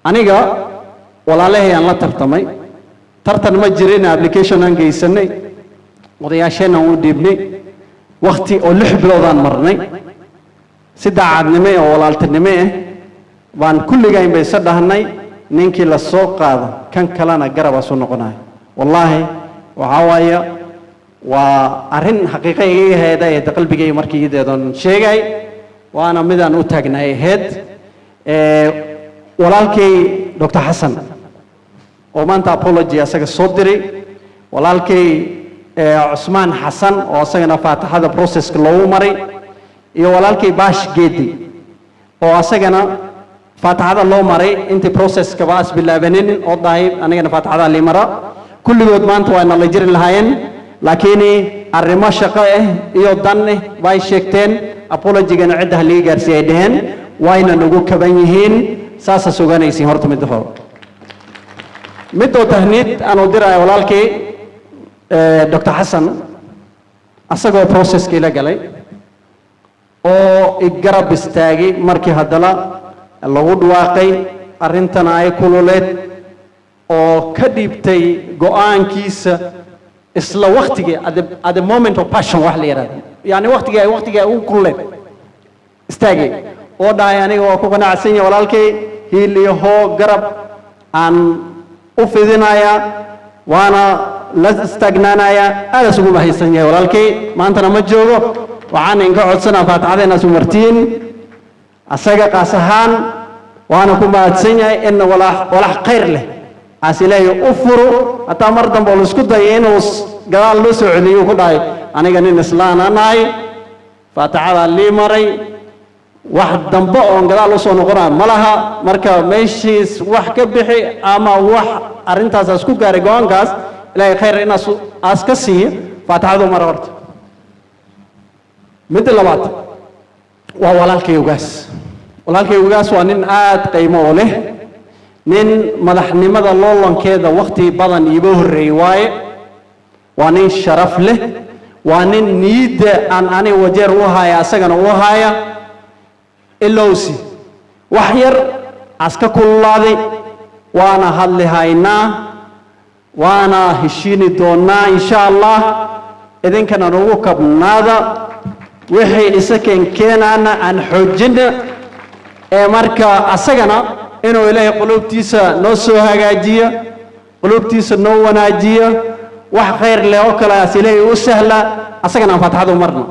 aniga walaalahay aan la tartamay tartan ma jirin application aan geysanay odayaashana uu dhiibnay waqti oo 6 bilood aan marnay si daacadnimo oo walaaltinimo ah baan kulliga in bay sadhahnay ninkii la soo qaado kan kalena garab asu noqonay wallahi waxa waaya waa arin xaqiiqo iga heeday qalbigay markii ideedan sheegay waana midaan u taagnay heed walaalkay Dr. Hassan oo maanta apology asaga soo diray walaalkay Usman Hassan oo asagana faataxada process loo maray iyo walaalkay Bash Geedi oo asagana faataxada loo maray intii process ka baas bilaabanin oo dahay anigana faataxada li mara kulligood maanta waa la jiri lahaayeen laakiin arrimo shaqo ah iyo dan bay sheegteen apology-gana cid ah liga gaarsiiyay dhaheen wayna nagu kaban yihiin saasa suganaysiin horta mid hore mid oo tahniid aan u diray walaalkay Dr. Hassan asagoo process-ka ila galay oo igarab istaagay markii hadala lagu dhawaaqay arrintan ay kululeed oo ka dhiibtay go'aankiisa isla waqtiga at the moment of passion wax la yiraahdo yani waqtiga uu kululeed istaagay oo dhaay aniga waa ku qanacsan yahay walaalkay hiiliyo garab aan u fidinaya waana la istagnaanaya aad isugu bahaysan yahay walaalkay maanta ma joogo waxaan inka codsanaa faataxadeena soo martiin asaga qaas ahaan waana ku mahadsan yahay in walax khayr leh asilay u furo ata mar dambe oo isku day inuu gadaal loo soo celiyo ku dhaay aniga nin islaan anahay faataxada li maray wax dambe oo gadaal soo noqonaa malaha marka meeshiis wax ka bixi ama wax arintaas isku gaaray go'aankaas ilaahay khayr in aas ka siiyo faataxadu mar horta mid labaad waa walaalkay ugaas waa nin aad qiimo u leh nin madaxnimada loolankeeda waqti badan iiba horeeyay waaye waa nin sharaf leh waa nin niida aan ani wajeer u haya asagana u haya ilowsi wax yar aska kulaaday waana hadli haynaa waana heshiini doona insha Allah idinkana ugu kabnaada wixii isakeen keenana aan xoojina marka asagana inuu ilaahay qulubtiisa noo soo hagaajiyo qulubtiisa noo wanaajiyo wax khayr leh oo kala ilaahay u sahla asagana faataxadu marna